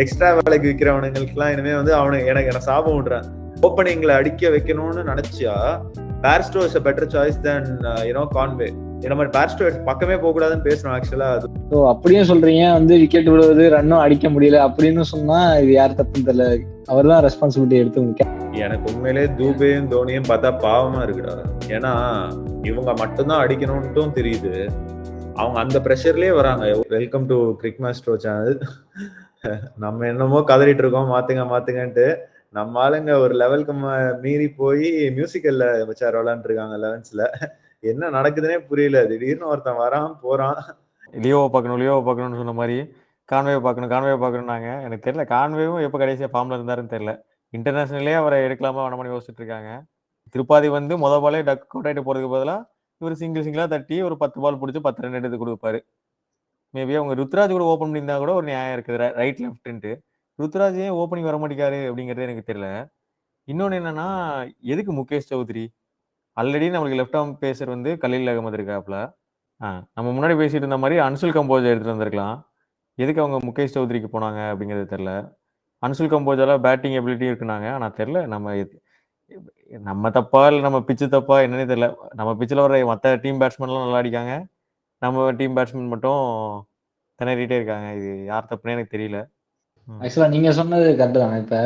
Extra வேலைக்கு விற்கிறவனுங்களுக்குலாம் இனிமே வந்து எனக்கு சாபம் விடுறேன். ஓப்பனிங்ல அடிக்க வைக்கணும்னு நினைச்சியா Bairstow is a better choice than Conway. இந்த மாதிரி பேர்ஸ்டோ பக்கமே போக கூடாதுன்னு பேசணும் ஆக்சுவலா. அது அப்படியும் சொல்றீங்க வந்து விக்கெட் விடுவது ரன்னும் அடிக்க முடியல அப்படின்னு சொன்னா இது யார் தப்புன்னு தெரியல. அவர் தான் ரெஸ்பான்சிபிலிட்டி எடுத்து. எனக்கு உண்மையிலே தூபேயும் தோனியும் பார்த்தா பாவமா இருக்குடா. ஏன்னா இவங்க மட்டும்தான் அடிக்கணும்ட்டும் தெரியுது. அவங்க அந்த ப்ரெஷர்லயே வராங்க. Welcome to cric master channel. நம்ம என்னமோ கதறிட்டு இருக்கோம் மாத்துங்கன்ட்டு. நம்ம ஆளுங்க ஒரு லெவலுக்கு மீறி போய் மியூசிக்கல்ல வச்சார் விளாண்டு இருக்காங்க 11th. என்ன நடக்குதுன்னே புரியல. திடீர்னு ஒருத்தன் வரான் போறான். லியோவை பார்க்கணும்னு சொன்ன மாதிரி கான்வே பார்க்கணும்னாங்க. எனக்கு தெரியல கான்வேவும் எப்போ கடைசியாக ஃபார்ம்ல இருந்தாருன்னு தெரியல. இன்டர்நேஷனலே அவரை எடுக்கலாமா வேணாமனு யோசிச்சுட்டு இருக்காங்க. திருப்பாதி வந்து முத பாலே டக் அவுட் ஆகிட்டு போறதுக்கு பதிலாக இவர் சிங்கிளா தட்டி ஒரு 10 பால் பிடிச்சி 10 ரன் எடுத்து கொடுப்பாரு. மேபி அவங்க ருத்ராஜ் கூட ஓப்பன் பண்ணியிருந்தா கூட ஒரு நியாயம் இருக்குது, ரைட் லெஃப்ட்ன்ட்டு. ருத்ராஜ் ஏன் ஓப்பனிங் வர மாட்டேங்காரு அப்படிங்கிறது எனக்கு தெரியல. இன்னொன்று என்னன்னா, எதுக்கு முகேஷ் சௌத்ரி? ஆல்ரெடி நம்மளுக்கு லெஃப்ட் ஆர்ம் பேசர் வந்து கலீல் அகமது இருக்காப்ல. நம்ம முன்னாடி பேசிட்டு இருந்த மாதிரி அன்சுல் கம்போஜ் எடுத்துட்டு வந்திருக்கலாம். எதுக்கு அவங்க முகேஷ் சௌத்ரிக்கு போனாங்க அப்படிங்கிறது தெரியல. அன்சுல் கம்போஜால பேட்டிங் எபிலிட்டி இருக்குனாங்க. ஆனால் தெரியல நம்ம தப்பா இல்லை நம்ம பிச்சு தப்பா என்னன்னே தெரியல. நம்ம பிச்சில் வர மற்ற டீம் பேட்ஸ்மேன்லாம் நல்லா அடிக்காங்க, நம்ம டீம் பேட்ஸ்மேன் மட்டும் திணறிட்டே இருக்காங்க. இது யார் தப்புன்னு எனக்கு தெரியல. ஆக்சுவலா நீங்க சொன்னது கரெக்ட் தான். இப்ப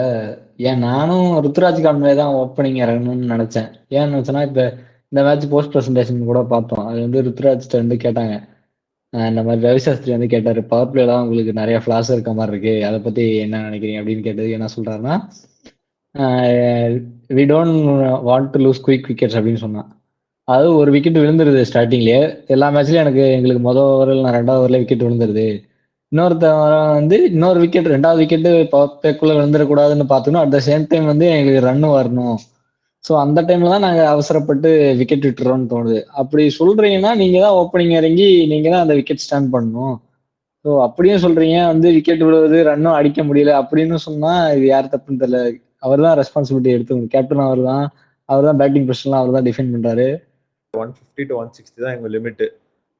நானும் ருத்ராஜ் கான்வே தான் ஓப்பனிங் இறங்கணும்னு நினைச்சேன். ஏன்னு நினைச்சேன்னா இப்ப இந்த மேட்ச் போஸ்ட் ப்ரெசன்டேஷன் கூட பார்த்தோம். அது வந்து ருத்ராஜ் வந்து கேட்டாங்க, இந்த மாதிரி ரவிசாஸ்திரி வந்து கேட்டாரு, பவர் பிளேலாம் உங்களுக்கு நிறைய ஃபிளாஸ் இருக்க மாதிரி இருக்கு, அதை பத்தி என்ன நினைக்கிறீங்க அப்படின்னு கேட்டது. என்ன சொல்றாருன்னா, we don't want to lose quick wickets அப்படின்னு சொன்னான். அது ஒரு விக்கெட் விழுந்துருது ஸ்டார்டிங்லேயே. எல்லா மேட்ச்லயும் எங்களுக்கு முதல் ஓவரில் நான் 2வது ஓவரில் விக்கெட் விழுந்துருது. இன்னொருத்தவன் வந்து இன்னொரு விக்கெட் 2வது விக்கெட்டு பவர் பிளேக்குள்ள விழுந்துடக்கூடாதுன்னு பார்த்தோம்னா அட் த சேம் டைம் வந்து எங்களுக்கு ரன்னு வரணும். ஸோ அந்த டைம்ல தான் நாங்கள் அவசரப்பட்டு விக்கெட் விட்டுறோம்னு தோணுது. அப்படி சொல்றீங்கன்னா நீங்க தான் ஓப்பனிங் இறங்கி நீங்க தான் அந்த விக்கெட் ஸ்டாண்ட் பண்ணணும். ஸோ அப்படியும் சொல்றீங்க வந்து விக்கெட் விடுவது ரன்னும் அடிக்க முடியல அப்படின்னு சொன்னா இது யார் தப்புன்னு தெரியல. அவர் தான் ரெஸ்பான்சிபிலிட்டி எடுத்து. கேப்டன் அவர் தான் பேட்டிங் பொசிஷன்லாம் அவர் தான் டிஃபைன் பண்றாரு. 150 to 160 தான் எங்க லிமிட்.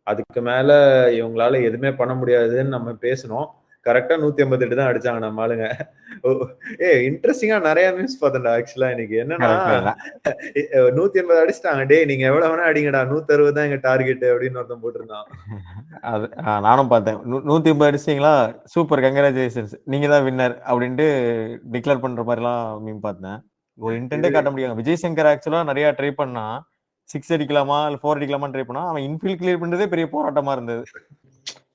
அதுக்கு மேல இவங்களால எதுவுமே பண்ண முடியாதுன்னு நம்ம பேசணும். கரெக்டா 158 தான் அடிச்சாங்க நம்ம ஆளுங்க. இன்ட்ரெஸ்டிங்கா நிறைய நியூஸ் பார்த்தேன்டா ஆக்சுவலா. இன்னைக்கு என்னன்னா 180 அடிச்சிட்டாங்க. டே நீங்க எவ்வளவு வேணா அடிங்கடா, 160 தான் எங்க டார்கெட் அப்படின்னு ஒருத்தன் போட்டிருந்தான். அது நானும் பார்த்தேன். 180 அடிச்சிட்டீங்களா, சூப்பர், கங்க்ராச்சுலேஷன்ஸ், நீங்க தான் வின்னர் அப்படின்ட்டு டிக்ளேர் பண்ற மாதிரிலாம் மீம் பார்த்தேன். ஒரு இன்டென்டே காட்ட முடியாது. விஜய் சங்கர் ஆக்சுவலா நிறைய ட்ரை பண்ணா, 6 அடிக்கலாமா இல்லை 4 அடிக்கலாமான்னு ட்ரை பண்ணா, அவன் இன்ஃபீல்ட் கிளியர் பண்றதே பெரிய போராட்டமா இருந்தது.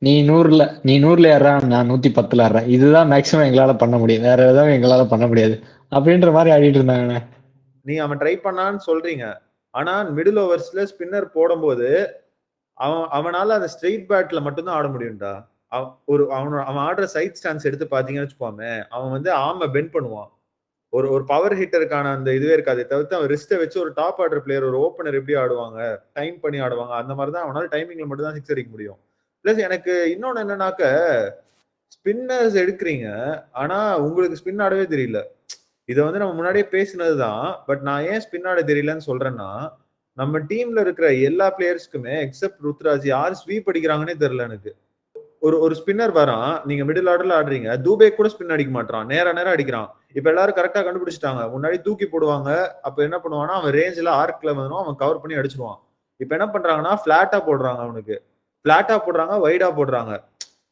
நீ 100ல ஏறான், நான் 110ல ஏறேன், இதுதான் மேக்ஸிமம் எங்களால பண்ண முடியும், வேற எதாவது எங்களால பண்ண முடியாது அப்படின்ற மாதிரி ஆடிட்டு இருந்தாங்க. நீ அவன் ட்ரை பண்ணான்னு சொல்றீங்க, ஆனா மிடில் ஓவர்ஸ்ல ஸ்பின்னர் போடும்போது அவனால அந்த ஸ்ட்ரெயிட் பேட்ல மட்டும்தான் ஆட முடியும்டா. அவன் ஆடுற சைட் ஸ்டான்ஸ் எடுத்து பாத்தீங்கன்னு வச்சுக்கோமே, அவன் வந்து ஆர்மை பெண்ட் பண்ணுவான். ஒரு பவர் ஹிட்டருக்கான அந்த இதுவே இருக்காது. தவிர்த்து அவன் ரிஸ்ட்டை வச்சு ஒரு டாப் ஆர்டர் பிளேயர், ஒரு ஓப்பனர் எப்படி ஆடுவாங்க, டைம் பண்ணி ஆடுவாங்க, அந்த மாதிரி தான் அவனால டைமிங்ல மட்டும் தான் 6 அடிக்க முடியும். பிளஸ் எனக்கு இன்னொன்னு என்னன்னாக்க, ஸ்பின்னர்ஸ் எடுக்கிறீங்க ஆனா உங்களுக்கு ஸ்பின் ஆடவே தெரியல. இதை வந்து நம்ம முன்னாடியே பேசினதுதான். பட் நான் ஏன் ஸ்பின் ஆட தெரியலன்னு சொல்றேன்னா, நம்ம டீம்ல இருக்கிற எல்லா பிளேயர்ஸ்க்குமே எக்ஸப்ட் ருத்ராஜ் யார் ஸ்வீப் அடிக்கிறாங்கன்னே தெரியல எனக்கு. ஒரு ஸ்பின்னர் வரான், நீங்க மிடில் ஆர்டர்ல ஆடுறீங்க, தூபே கூட ஸ்பின் அடிக்க மாட்டான், நேரம் அடிக்கிறான். இப்ப எல்லாரும் கரெக்டா கண்டுபிடிச்சிட்டாங்க. முன்னாடி தூக்கி போடுவாங்க, அப்ப என்ன பண்ணுவான்னா அவன் ரேஞ்சில ஆர்க்ல வந்து அவன் கவர் பண்ணி அடிச்சிருவான். இப்ப என்ன பண்றாங்கன்னா பிளாட்டா போடுறாங்க, அவனுக்கு பிளாட்டா போடுறாங்க, வைடா போடுறாங்க.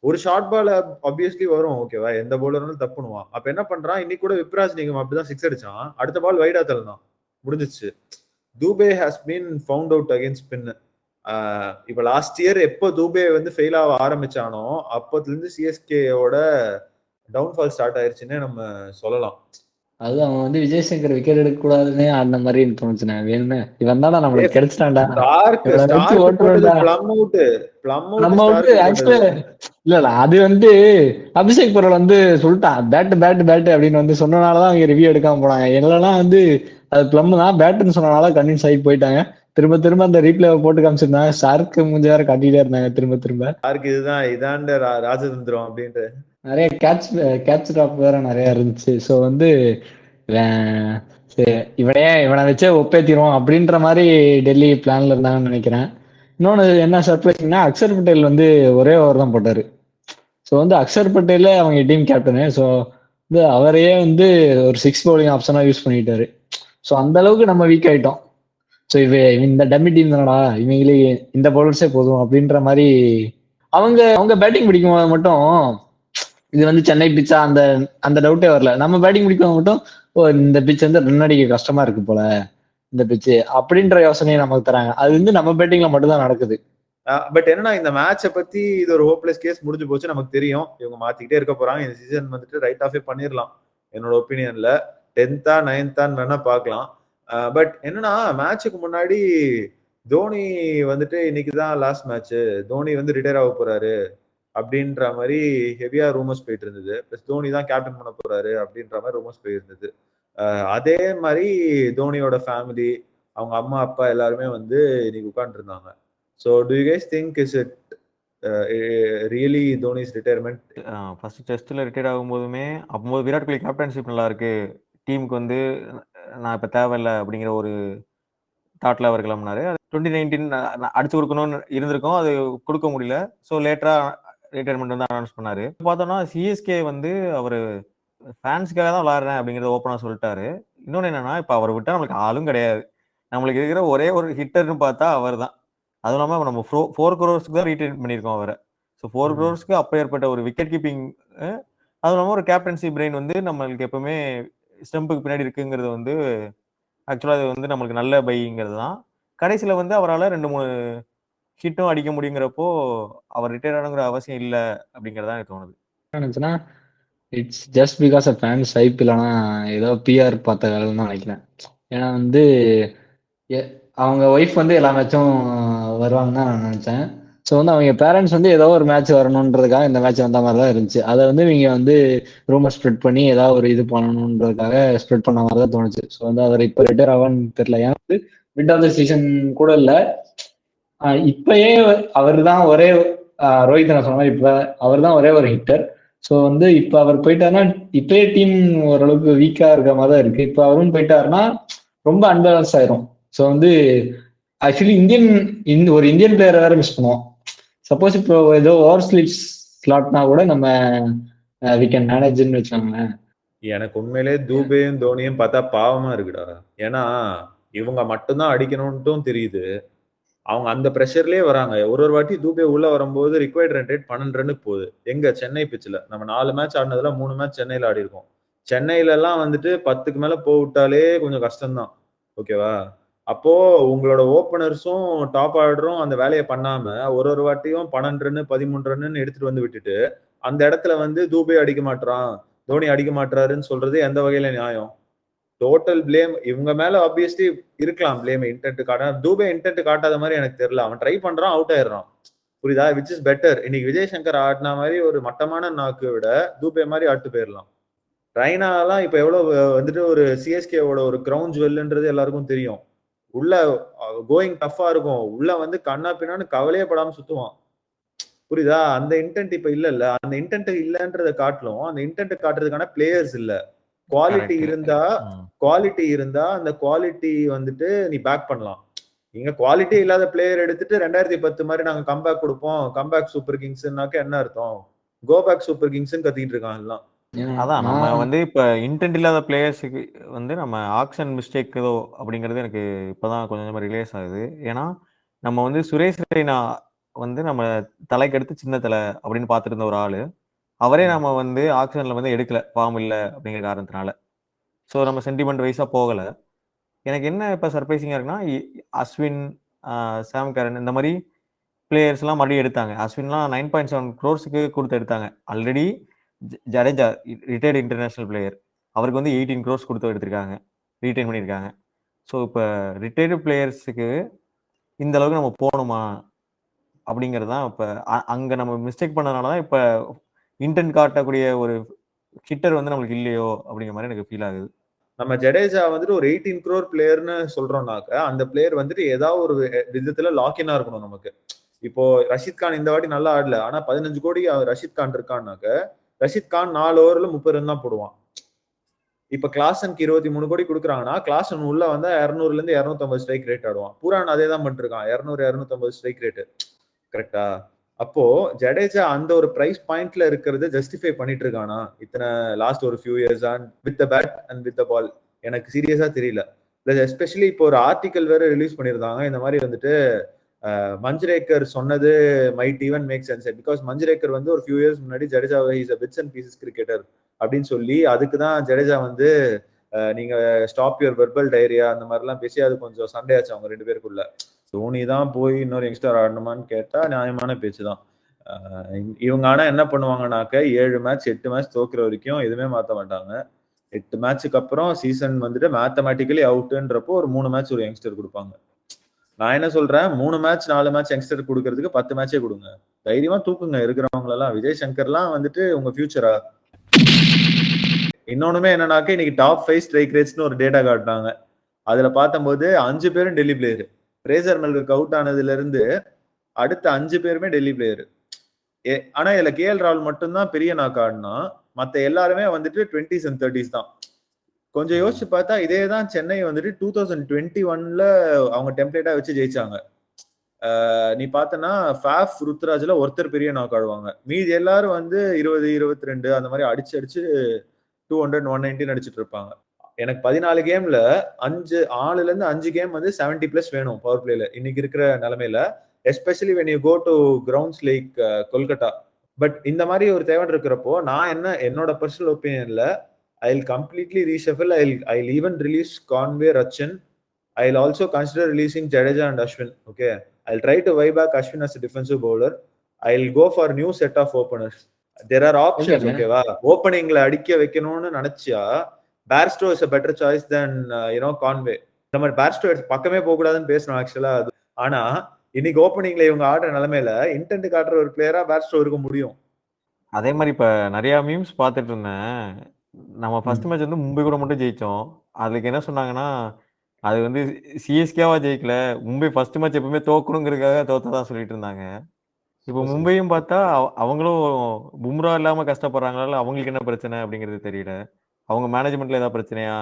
ஒரு ஷார்ட் பால் ஆப்வியஸ்லி வரும், ஓகேவா, எந்த பவுலரும் தப்பு பண்ணுவான். அப்ப என்ன பண்றான், இன்னைக்கு கூட விப்ராஜ் நீங்க அப்படிதான் 6 அடிச்சான், அடுத்த பால் வைடா தள்ளலாம், முடிஞ்சிச்சு. Dube has been found out against spin. இப்ப லாஸ்ட் இயர் எப்போ தூபே வந்து ஃபெயில் ஆக ஆரம்பிச்சானோ அப்பத்துல இருந்து சிஎஸ்கேயோட டவுன்ஃபால் ஸ்டார்ட் ஆயிருச்சுன்னு நம்ம சொல்லலாம். அது அவன் வந்து விஜய் சங்கர் விக்கெட் எடுக்க கூடாதுன்னு அந்த மாதிரி தோணுச்சுண்ணே. வேணும்னு இவன் தான் நம்மளுக்கு கிடைச்சிட்டான்டா, இல்ல அது வந்து அபிஷேக் பரல் வந்து சொல்லிட்டான் பேட் பேட் பேட் அப்படின்னு வந்து சொன்னனாலதான் அவங்க ரிவ்யூ எடுக்காம போனாங்க. எல்லாம் வந்து அது பிளம் தான் பேட்டுன்னு சொன்னனால கன்வின்ஸ் ஆகி போயிட்டாங்க. திரும்ப திரும்ப அந்த ரீப்ளே போட்டு காமிச்சிருந்தாங்க. ஷார்க்கு மூஞ்ச வேற காட்டிட்டே இருந்தாங்க திரும்ப திரும்ப. இதான் ராஜதந்திரம் அப்படின்ட்டு நிறைய கேட்ச் ட்ராப் வேற நிறைய இருந்துச்சு. ஸோ வந்து இவனை வச்சே ஒப்பேத்திடுவோம் அப்படின்ற மாதிரி டெல்லி பிளான்ல இருந்தாங்கன்னு நினைக்கிறேன். இன்னொன்று என்ன சர்ப்ரைஸ்னா, அக்ஷர் பட்டேல் வந்து ஒரே ஓவர் தான் போட்டாரு. ஸோ வந்து அக்ஷர் பட்டேல் அவங்க டீம் கேப்டனு. ஸோ வந்து அவரையே வந்து ஒரு 6 பவுலிங் ஆப்ஷனா யூஸ் பண்ணிட்டாரு. ஸோ அந்த அளவுக்கு நம்ம வீக் ஆயிட்டோம். ஸோ இந்த டம்மி டீம் தானடா, இவங்களே இந்த பவுலர்ஸே போதும் அப்படின்ற மாதிரி அவங்க பேட்டிங் பிடிக்கும் போது மட்டும் இது வந்து சென்னை பிச்சா அந்த அந்த டவுட்டே வரல. நம்ம பேட்டிங் பிடிக்கும் மட்டும் இந்த பிச் வந்து ரன் அடிக்க கஷ்டமா இருக்கு போல இந்த பிச்சு அப்படின்ற யோசனையை நமக்கு தராங்க. அது வந்து நம்ம பேட்டிங்ல மட்டும் தான் நடக்குது. பட் என்னன்னா இந்த மேட்சை பத்தி இது ஒரு ஹோப்லெஸ் கேஸ் முடிஞ்சு போச்சு, நமக்கு தெரியும். இவங்க மாத்திக்கிட்டே இருக்க போறாங்க. இந்த சீசன் வந்துட்டு ரைட் ஆஃபே பண்ணிடலாம் என்னோட ஒப்பீனியன்ல. 10th 9th வேணா பார்க்கலாம். பட் என்னன்னா மேட்சுக்கு முன்னாடி தோனி வந்துட்டு இன்னைக்கு தான் லாஸ்ட் மேட்ச், தோனி வந்து ரிட்டையர் ஆக போறாரு அப்படின்ற மாதிரி ஹெவியா ரூமர்ஸ் போயிட்டு இருந்தது. பிளஸ் தோனி தான் கேப்டன் பண்ண போறாரு அப்படின்ற மாதிரி ரூமர்ஸ் போயிருந்தது. அதே மாதிரி தோனியோட ஃபேமிலி, அவங்க அம்மா அப்பா எல்லாருமே வந்து இன்னைக்கு உட்காந்துருந்தாங்க. So do you guys think is it really Dhoni's retirement? First டெஸ்ட்ல ரிட்டையர் ஆகும்போதுமே அப்போது விராட் கோலி கேப்டன்ஷிப் நல்லா இருக்கு, டீமுக்கு வந்து நான் இப்போ தேவையில்லை அப்படிங்கிற ஒரு தாட்ல அவர் கிளம்பினாரு. 2019 அடிச்சு கொடுக்கணும்னு இருந்திருக்கும், அது கொடுக்க முடியல. ஸோ லேட்டரா ரிட்டையர்மெண்ட் வந்து அனௌன்ஸ் பண்ணாரு. பார்த்தோம்னா சிஎஸ்கே வந்து அவர் ஃபேன்ஸ்க்காக தான் விளாடுறேன் அப்படிங்கிறத ஓப்பனாக சொல்லிட்டாரு. இன்னொன்று என்னன்னா, இப்போ அவர் விட்டா நம்மளுக்கு ஆளும் கிடையாது. நம்மளுக்கு இருக்கிற ஒரே ஒரு ஹிட்டர்னு பார்த்தா அவர் தான். அதுவும் இல்லாமல் நம்ம 4 crores தான் ரீட்டைன் பண்ணியிருக்கோம் அவரை. ஸோ 4 crores அப்போ ஏற்பட்ட ஒரு விக்கெட் கீப்பிங், அதுவும் இல்லாமல் ஒரு கேப்டன்சி பிரெயின் வந்து நம்மளுக்கு எப்பவுமே ஸ்டம்புக்கு பின்னாடி இருக்குங்கிறது வந்து ஆக்சுவலாக அது வந்து நம்மளுக்கு நல்ல பைங்கிறது தான். கடைசியில் வந்து அவரால் 2-3 ஹிட்டும் அடிக்க முடியுங்கிறப்போ அவர் ரிட்டையர் ஆகணுங்கிற அவசியம் இல்லை அப்படிங்கிறதா எனக்கு தோணுது. நினைச்சுன்னா it's just because of fans hype, இல்லைனா ஏதோ பிஆர் பார்த்த வேலைன்னு தான் நினைக்கிறேன். ஏன்னா வந்து அவங்க ஒய்ஃப் வந்து எல்லா மேட்சும் வருவாங்கன்னு தான் நான் நினைச்சேன். ஸோ வந்து அவங்க பேரண்ட்ஸ் வந்து ஏதோ ஒரு மேட்ச் வரணுன்றதுக்காக இந்த மேட்ச் வந்த மாதிரி தான் இருந்துச்சு. அதை வந்து இவங்க வந்து ரூமர் ஸ்ப்ரெட் பண்ணி ஏதாவது ஒரு இது பண்ணணுன்றதுக்காக ஸ்ப்ரெட் பண்ண மாதிரி தான் தோணுச்சு. ஸோ வந்து அவர் இப்போ ரிட்டையர் ஆவான்னு தெரியல. ஏன்னா வந்து மிட் ஆஃப் த சீசன் கூட இல்லை, இப்பயே அவர் தான் ஒரே ரோஹித் நான் சொன்ன மாதிரி இப்போ அவர் தான் ஒரே ஒரு ஹிட்டர். ஸோ வந்து இப்போ அவர் போயிட்டாருன்னா இப்பயே டீம் ஓரளவுக்கு வீக்கா இருக்க மாதிரி தான் இருக்கு. இப்போ அவரும் போயிட்டாருன்னா ரொம்ப அன்பேலன்ஸ் ஆயிரும். ஸோ வந்து ஆக்சுவலி ஒரு இந்தியன் பிளேயரை வேற மிஸ் பண்ணுவோம். சப்போஸ் இப்போ ஏதோ ஓவர் ஸ்லீப் ஸ்லாட்னா கூட நம்ம வி கேன் மேனேஜ்னு வச்சுக்கோங்களேன். எனக்கு உண்மையிலே தூபேயும் தோனியும் பார்த்தா பாவமா இருக்குடா. ஏன்னா இவங்க மட்டும்தான் அடிக்கணும்ட்டும் தெரியுது. அவங்க அந்த ப்ரெஷர்லயே வராங்க. ஒரு வாட்டி தூபே உள்ள வரும்போது ரிக்வயர்ட் ரன் ரேட் 12 ரன்னுக்கு போகுது. எங்க சென்னை பிச்சில் நம்ம 4 மேட்ச் ஆடினதுல 3 மேட்ச் சென்னையில ஆடி இருக்கோம். சென்னையில எல்லாம் வந்துட்டு 10க்கு மேல போவிட்டாலே கொஞ்சம் கஷ்டம்தான். ஓகேவா? அப்போ உங்களோட ஓப்பனர்ஸும் டாப் ஆர்டரும் அந்த வேலையை பண்ணாம ஒரு வாட்டியும் 12 ரன்னு 13 ரன்னு எடுத்துட்டு வந்து விட்டுட்டு அந்த இடத்துல வந்து தூபே அடிக்க மாட்டான், தோனி அடிக்க மாட்டாருன்னு சொல்றது எந்த வகையில நியாயம்? டோட்டல் பிளேம் இவங்க மேல ஆப்வியஸ்லி இருக்கலாம். பிளேம் இன்டென்ட் காட்ட தூபே இன்டென்ட் காட்டாத மாதிரி எனக்கு தெரியல. அவன் ட்ரை பண்றான், அவுட் ஆயிடுறான். புரியுதா? Which is better. இன்னைக்கு விஜய் சங்கர் ஆடின மாதிரி ஒரு மட்டமான நாக்கு விட தூபே மாதிரி ஆட்டு போயிடலாம். ரெய்னாலாம் இப்ப எவ்வளவு வந்துட்டு ஒரு சிஎஸ்கேவோட ஒரு கிரவுண்ட் ஜுவல்ன்றது எல்லாருக்கும் தெரியும். உள்ள கோயிங் டஃபா இருக்கும். உள்ள வந்து கண்ணா பின்னான்னு கவலையே படாம சுத்துவான். புரியுதா? அந்த இன்டென்ட் இப்ப இல்ல. அந்த இன்டென்ட் இல்லன்றதை காட்டிலும் அந்த இன்டென்ட் காட்டுறதுக்கான பிளேயர்ஸ் இல்ல. குவாலிட்டி இருந்தா அந்த குவாலிட்டி வந்துட்டு நீ பேக் பண்ணலாம். நீங்க குவாலிட்டி இல்லாத பிளேயர் எடுத்துட்டு 2010 மாதிரி நாங்க கம்பேக் கொடுப்போம், கம்பேக் சூப்பர் கிங்ஸ்னாக்க என்ன அர்த்தம்? கோ பேக் சூப்பர் கிங்ஸ் கத்திட்டு இருக்காங்க எல்லாம். அதான் நம்ம வந்து இப்ப இன்டென்ட் இல்லாத பிளேயர்ஸுக்கு வந்து நம்ம ஆக்ஷன் மிஸ்டேக் ஏதோ அப்படிங்கிறது எனக்கு இப்பதான் கொஞ்சம் ரிலேஸ் ஆகுது. ஏன்னா நம்ம வந்து சுரேஷ் ரெய்னா வந்து நம்ம தலைக்கு எடுத்து சின்ன தலை அப்படின்னு பார்த்துட்டு இருந்த ஒரு ஆளு, அவரே நம்ம வந்து ஆக்ஷன்ல வந்து எடுக்கல, ஃபார்ம் இல்லை அப்படிங்கிற காரணத்தினால. ஸோ நம்ம சென்டிமெண்ட் வைஸா போகல. எனக்கு என்ன இப்ப சர்ப்ரைசிங்கா இருக்குன்னா அஸ்வின், சாம் கரன் இந்த மாதிரி பிளேயர்ஸ் எல்லாம் மறுபடியும் எடுத்தாங்க. அஸ்வின்லாம் 9.7 crores கொடுத்து எடுத்தாங்க. Already Jadeja retired international player, அவருக்கு வந்து 18 crores கொடுத்து எடுத்திருக்காங்க, ரீட்டைன் பண்ணியிருக்காங்க. ஸோ இப்போ ரிட்டையர்டு பிளேயர்ஸுக்கு இந்த அளவுக்கு நம்ம போகணுமா அப்படிங்கிறது தான் இப்போ அங்கே நம்ம மிஸ்டேக் பண்ணதுனால தான் இப்போ இன்டென்ட் காட்டக்கூடிய ஒரு ஹிட்டர் வந்து நம்மளுக்கு இல்லையோ அப்படிங்கிற மாதிரி எனக்கு ஃபீல் ஆகுது. நம்ம ஜடேஜா வந்துட்டு ஒரு 18 crore பிளேயர்னு சொல்றோம்னாக்க அந்த பிளேயர் வந்துட்டு ஏதாவது ஒரு விதத்துல லாக்கினா இருக்கணும் நமக்கு. இப்போ ரஷித் கான் இந்த வாட்டி நல்லா ஆடல, ஆனா 15 கோடி ரஷித் கான் இருக்கான்னாக்க ரஷித் கான் 4 ஓவர்ல 30 ரன் தான் போடுவான். இப்ப கிளாசனுக்கு 23 கோடி கொடுக்குறாங்கன்னா கிளாசன் உள்ள வந்தா 200ல இருந்து 250 ஸ்ட்ரைக் ரேட் ஆடுவான். பூரான் அதே தான் பண்ணிட்டு இருக்கான், 200 250 ஸ்ட்ரைக் ரேட். கரெக்டா? அப்போ ஜடேஜா அந்த ஒரு பிரைஸ் பாயிண்ட்ல இருக்கிறத ஜஸ்டிஃபை பண்ணிட்டு இருக்கானா இத்தனை லாஸ்ட் ஒரு few years with the bat and with the ball? எனக்கு சீரியஸா தெரியல. பிளஸ் எஸ்பெஷலி இப்போ ஒரு ஆர்டிக்கல் வேற ரிலீஸ் பண்ணியிருந்தாங்க இந்த மாதிரி வந்துட்டு மஞ்சுரேக்கர் சொன்னது might even make sense because Manjrekar வந்து ஒரு ஃபியூ இயர்ஸ் முன்னாடி Jadeja is a bits and pieces cricketer அப்படின்னு சொல்லி அதுக்கு தான் ஜடேஜா வந்து நீங்க ஸ்டாப் யுவர் வெர்பல் டைரியா அந்த மாதிரிலாம் பேசி அது கொஞ்சம் சண்டையாச்சு அவங்க 2 பேருக்குள்ள. தோனி தான் போய் இன்னொரு யங்ஸ்டர் ஆடணுமான்னு கேட்டா நியாயமான பேச்சு தான். இவங்க ஆனா என்ன பண்ணுவாங்கன்னாக்க 7 மேட்ச் 8 மேட்ச் தோக்குற வரைக்கும் எதுவுமே மாற்ற மாட்டாங்க. 8 மேட்சுக்கு அப்புறம் சீசன் வந்துட்டு மேத்தமேட்டிக்கலி அவுட்டுன்றப்போ ஒரு 3 மேட்ச் ஒரு யங்ஸ்டர் கொடுப்பாங்க. நான் என்ன சொல்றேன், 3 மேட்ச் 4 மேட்ச் யங்ஸ்டர் கொடுக்கறதுக்கு 10 மேட்சே கொடுங்க. தைரியமா தூக்குங்க இருக்கிறவங்க எல்லாம். விஜய் சங்கர்லாம் வந்துட்டு உங்க ஃபியூச்சரா? இன்னொன்னுமே என்னன்னாக்க இன்னைக்கு டாப் 5 ஸ்ட்ரைக் ரேட்ஸ்னு ஒரு டேட்டா காட்டினாங்க. அதுல பார்த்தம்போது 5 பேரும் டெல்லி பிளேயர். ஃப்ரேசர் மெல்கர்க் அவுட் ஆனதுல இருந்து அடுத்த 5 பேருமே டெல்லி பிளேயர். ஆனா இதுல கேஎல் ராகுல் மட்டும்தான் பெரிய நாக் ஆடினா, மத்த எல்லாருமே வந்துட்டு 20s and 30s தான். கொஞ்சம் யோசிச்சு பார்த்தா இதே தான் சென்னை வந்துட்டு 2021ல அவங்க டெம்ப்ளேட்டா வச்சு ஜெயிச்சாங்க. நீ பார்த்தனா ஃபேஃப் ருத்ராஜ்ல ஒருத்தர் பெரிய நாக் ஆடுவாங்க. மீதி எல்லாரும் வந்து 20 22 அந்த மாதிரி அடிச்சு 200 190 அடிச்சுட்டு இருப்பாங்க. எனக்கு 14 கேம்ல 6ல இருந்து 5 கேம் வந்து 70+ வேணும் பவர் பிளேல இன்னைக்கு இருக்கிற நிலைமையில, especially when you go to grounds like Kolkata. But இந்த மாதிரி ஒரு தேவை இருக்கிறப்போ நான் என்னோட பர்சனல் ஒப்பீனியன்ல I'll completely reshuffle. I'll even release Conway, Rachin. I'll also consider releasing Jadeja and Ashwin. Okay, I'll try to buy back Ashwin as a defensive bowler. I'll go for new set of openers. There are options. Okay, va opening la adikka vekanonu nanicha Bairstow is a better choice than Conway. நம்ம Bairstow பக்கமே போக கூடாதுன்னு பேசணும் ஆக்சுவலா. ஆனா இன்னைக்கு ஓப்பனிங்ல இவங்க ஆடுற நிலைமையில இன்டென்ட் காட்டுற ஒரு பிளேயரா Bairstow இருக்க முடியும். அதே மாதிரி இப்ப நிறைய மீம்ஸ் பார்த்துட்டு இருந்தேன். நம்ம ஃபர்ஸ்ட் மேட்ச் வந்து மும்பை கூட மட்டும் ஜெயிச்சோம். அதுக்கு என்ன சொன்னாங்கன்னா, அது வந்து சிஎஸ்கேவா ஜெயிக்கல, மும்பை ஃபர்ஸ்ட் மேட்ச் எப்பவுமே தோக்கணுங்கிறதுக்காக தோத்ததான் சொல்லிட்டு இருந்தாங்க. இப்போ மும்பையும் பார்த்தா அவங்களும் பும்ரா இல்லாம கஷ்டப்படுறாங்களா, அவங்களுக்கு என்ன பிரச்சனை அப்படிங்கிறது தெரியல. அவங்க மேனேஜ்மெண்ட்ல ஏதாவது பிரச்சனையா?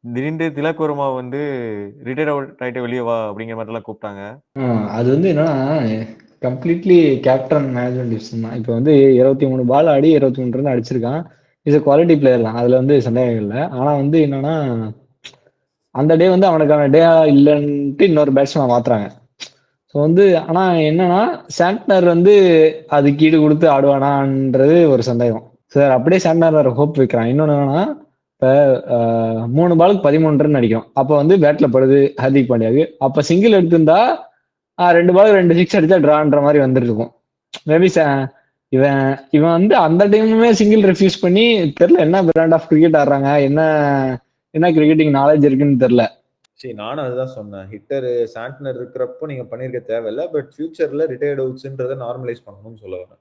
திடீர்னு திலக் வர்மா வந்து ரிட்டையர்ட் அவுட் ஆயிட்டு வெளியே வா அப்படிங்கிற மாதிரி எல்லாம் கூப்பிட்டாங்க. அது வந்து என்னன்னா கம்ப்ளீட்லி கேப்டன் மேனேஜ்மெண்ட் டிசிஷன் தான். இப்போ வந்து 23 பால் ஆடி 23 ரன் அடிச்சிருக்கான். இஸ் a குவாலிட்டி பிளேயர் தான், அதுல வந்து சந்தேகம் இல்லை. ஆனா வந்து என்னன்னா அந்த டே வந்து அவனுக்கான டே இல்லைன்ட்டு இன்னொரு பேட்ஸ்மேன் மாத்துறாங்க. ஸோ வந்து ஆனா என்னன்னா சாண்ட்னர் வந்து அதுக்கு ஈடு கொடுத்து ஆடுவானான்றது ஒரு சந்தேகம். சார் அப்படியே சாண்ட்னர் வேற ஹோப் வைக்கிறான். இன்னொன்னு என்னன்னா இப்போ 3 பாலுக்கு 13 ரன் அடிக்கும். அப்போ வந்து பேட்ல படுது ஹர்திக் பாண்டியாவுக்கு. அப்போ சிங்கிள் எடுத்திருந்தா 2 பாலுக்கு 2 6 அடிச்சா டிரான்ற மாதிரி வந்துட்டு இருக்கும். மேபி இவன் வந்து அந்த டைமுமே சிங்கிள் ரெஃப்யூஸ் பண்ணி தெரியல என்ன பிராண்ட் ஆஃப் கிரிக்கெட் ஆடுறாங்க, என்ன கிரிக்கெட்டிங் நாலேஜ் இருக்குன்னு தெரியல. சரி, நானும் அதுதான் சொன்னேன். ஹிட்டர் சாண்ட்னர் இருக்கிறப்போ நீங்க பண்ணிருக்க தேவையில்ல, பட் ஃபியூச்சர்ல ரிட்டையர்ட் அவுட்ஸ்ன்றதை நார்மலைஸ் பண்ணணும்னு சொல்ல வரேன்.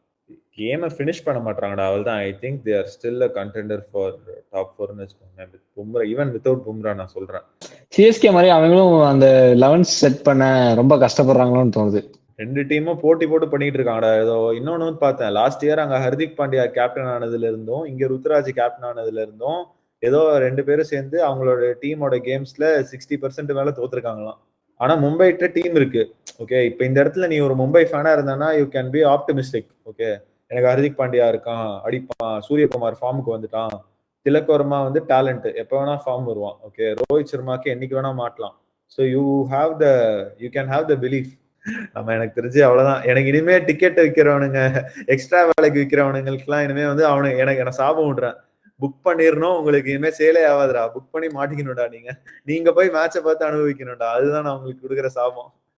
கேமை ஃபினிஷ் பண்ண மாட்டாங்கடா, அவள் தான். I think they are still a contender for top 4ன்னு வச்சுக்கோங்க. பும்ரா ஈவன் வித்தவுட் பும்ரா நான் சொல்றேன். சிஎஸ்கே மாதிரி அவங்களும் அந்த 11 செட் பண்ண ரொம்ப கஷ்டப்படுறாங்களோன்னு தோணுது. 2 டீமும் போட்டி போட்டு பண்ணிட்டு இருக்காங்கடா. ஏதோ இன்னொன்னு பார்த்தேன், லாஸ்ட் இயர் அங்க ஹர்திக் பாண்டியா கேப்டன் ஆனதுல இருந்தும் இங்க ருத்ராஜ் கேப்டன் ஆனதுல இருந்தும் ஏதோ 2 பேரும் சேர்ந்து அவங்களோட டீமோட கேம்ஸ்ல 60% மேல தோத்துருக்காங்களாம். ஆனா மும்பைட்ட டீம் இருக்கு. ஓகே, இப்ப இந்த இடத்துல நீ ஒரு மும்பை ஃபேனா இருந்தானா you can be optimistic. Okay, எனக்கு ஹர்திக் பாண்டியா இருக்கான், அடிப்பான், சூரியகுமார் ஃபார்முக்கு வந்துட்டான், திலக் வர்மா வந்து டேலண்ட், எப்ப வேணா ஃபார்ம் வருவான். ஓகே, ரோஹித் சர்மாக்கு என்னைக்கு வேணா மாட்டலாம். So you can have the belief. நம்ம எனக்கு தெரிஞ்சு அவ்வளவுதான். எனக்கு இனிமே டிக்கெட் விற்கிறவனுங்க, எக்ஸ்ட்ரா வேலைக்கு விற்கிறவனுங்களுக்குலாம் இனிமே வந்து எனக்கு சாபம் விடுறேன், புக் பண்ணிடணும், உங்களுக்கு இனிமே சேலே ஆகாதுடா, புக் பண்ணி மாட்டிக்கணும்டா, நீங்க போய் மேட்சை பார்த்து அனுபவிக்கணும்டா, அதுதான் நான் உங்களுக்கு கொடுக்குற சாபம்.